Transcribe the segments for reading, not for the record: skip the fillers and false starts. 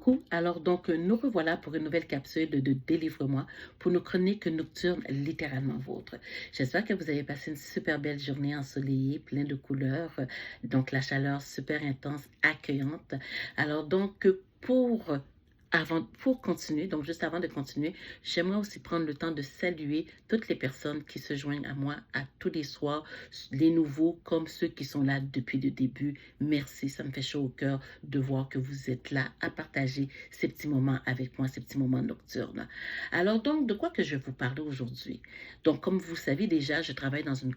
Coucou, alors donc nous revoilà pour une nouvelle capsule de Délivre-moi pour nos chroniques nocturnes littéralement vôtres. J'espère que vous avez passé une super belle journée ensoleillée, pleine de couleurs, donc la chaleur super intense, accueillante. Alors donc pour continuer, donc juste avant de continuer, j'aimerais aussi prendre le temps de saluer toutes les personnes qui se joignent à moi à tous les soirs, les nouveaux comme ceux qui sont là depuis le début. Merci, ça me fait chaud au cœur de voir que vous êtes là à partager ces petits moments avec moi, ces petits moments nocturnes. Alors donc, de quoi que je vais vous parler aujourd'hui? Donc, comme vous savez déjà, je travaille dans une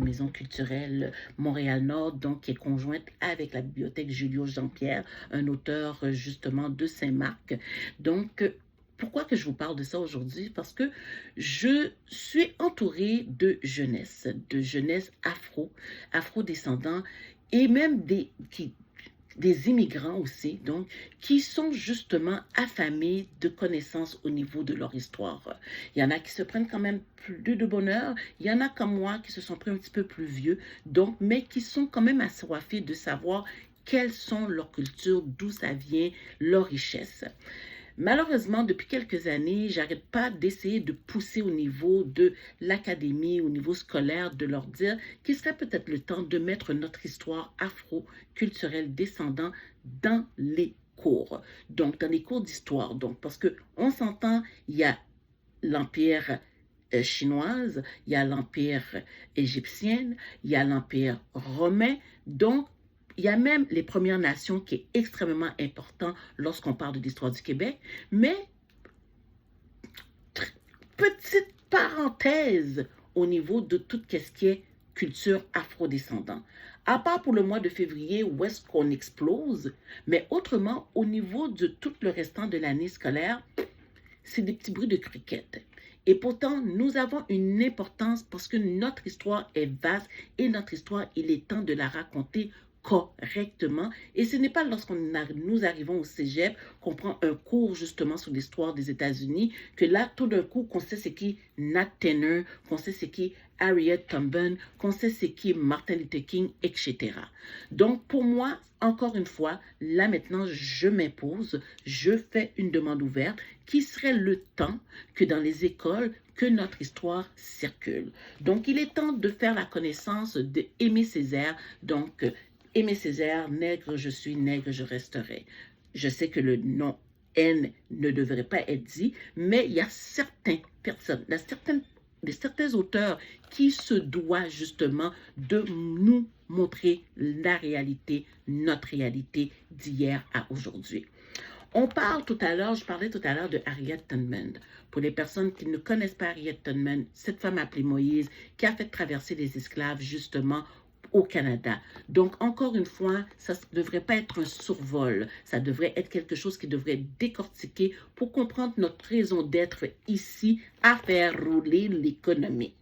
maison culturelle Montréal-Nord, donc qui est conjointe avec la bibliothèque Julio Jean-Pierre, un auteur justement de Saint-Marc. Donc, pourquoi que je vous parle de ça aujourd'hui? Parce que je suis entourée de jeunesse afro-descendants et même des immigrants aussi, donc, qui sont justement affamés de connaissances au niveau de leur histoire. Il y en a qui se prennent quand même plus de bonheur, il y en a comme moi qui se sont pris un petit peu plus vieux, donc, mais qui sont quand même assoiffés de savoir quelles sont leurs cultures, d'où ça vient, leur richesse. Malheureusement, depuis quelques années, j'arrête pas d'essayer de pousser au niveau de l'académie, au niveau scolaire, de leur dire qu'il serait peut-être le temps de mettre notre histoire afro-culturelle descendant dans les cours. Donc, dans les cours d'histoire. Donc, parce que on s'entend, il y a l'Empire chinoise, il y a l'Empire égyptien, il y a l'Empire romain. Donc, il y a même les Premières Nations qui est extrêmement important lorsqu'on parle de l'histoire du Québec. Mais, petite parenthèse au niveau de tout ce qui est culture afrodescendante. À part pour le mois de février où est-ce qu'on explose, mais autrement, au niveau de tout le restant de l'année scolaire, c'est des petits bruits de cricket. Et pourtant, nous avons une importance parce que notre histoire est vaste et notre histoire, il est temps de la raconter correctement. Et ce n'est pas nous arrivons au cégep qu'on prend un cours justement sur l'histoire des États-Unis que là, tout d'un coup, qu'on sait c'est qui Nat Turner, qu'on sait c'est qui Harriet Tubman, qu'on sait c'est qui Martin Luther King, etc. Donc, pour moi, encore une fois, là maintenant, je m'impose, je fais une demande ouverte qui serait le temps que dans les écoles, que notre histoire circule. Donc, il est temps de faire la connaissance d'Aimé Césaire. Donc, Aimé Césaire, nègre je suis, nègre je resterai. Je sais que le nom N ne devrait pas être dit, mais il y a certaines personnes, certains auteurs qui se doivent justement de nous montrer la réalité, notre réalité d'hier à aujourd'hui. Je parlais tout à l'heure de Harriet Tubman. Pour les personnes qui ne connaissent pas Harriet Tubman, cette femme appelée Moïse, qui a fait traverser les esclaves justement au Canada. Donc, encore une fois, ça ne devrait pas être un survol. Ça devrait être quelque chose qui devrait être décortiqué pour comprendre notre raison d'être ici à faire rouler l'économie.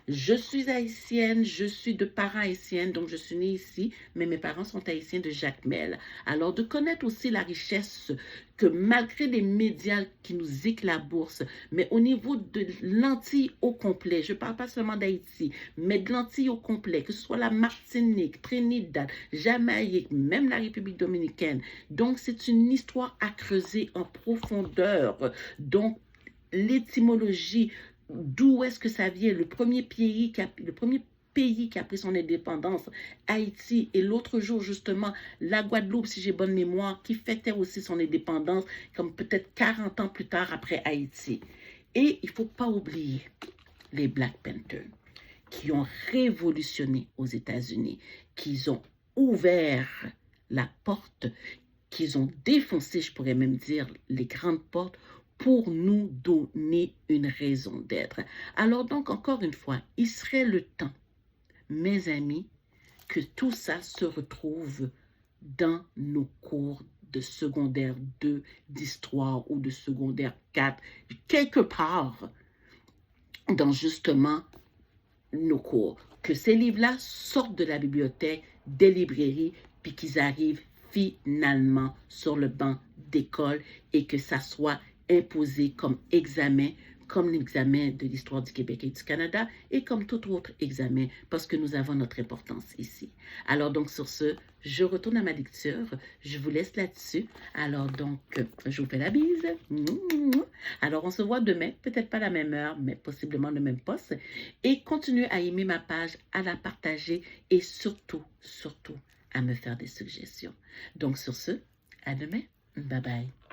Je suis haïtienne, je suis de parents haïtiens, donc je suis née ici, mais mes parents sont haïtiens de Jacmel. Alors, de connaître aussi la richesse que malgré les médias qui nous éclaboursent, mais au niveau de l'Antille au complet, je ne parle pas seulement d'Haïti, mais de l'Antille au complet, que ce soit la Martinique, Trinidad, Jamaïque, même la République dominicaine. Donc, c'est une histoire à creuser en profondeur. Donc, l'étymologie, d'où est-ce que ça vient? Le premier pays qui a pris son indépendance, Haïti, et l'autre jour, justement, la Guadeloupe, si j'ai bonne mémoire, qui fêtait aussi son indépendance, comme peut-être 40 ans plus tard après Haïti. Et il ne faut pas oublier les Black Panthers, qui ont révolutionné aux États-Unis, qui ont ouvert la porte, qui ont défoncé, je pourrais même dire, les grandes portes pour nous donner une raison d'être. Alors donc, encore une fois, il serait le temps, mes amis, que tout ça se retrouve dans nos cours de secondaire 2 d'histoire ou de secondaire 4, quelque part dans justement nos cours. Que ces livres-là sortent de la bibliothèque, des librairies, puis qu'ils arrivent finalement sur le banc d'école et que ça soit imposé comme l'examen de l'histoire du Québec et du Canada et comme tout autre examen, parce que nous avons notre importance ici. Alors donc sur ce, je retourne à ma lecture. Je vous laisse là-dessus. Alors donc, je vous fais la bise. Alors, on se voit demain, peut-être pas à la même heure, mais possiblement le même poste. Et continuez à aimer ma page, à la partager et surtout, surtout, à me faire des suggestions. Donc, sur ce, à demain. Bye bye.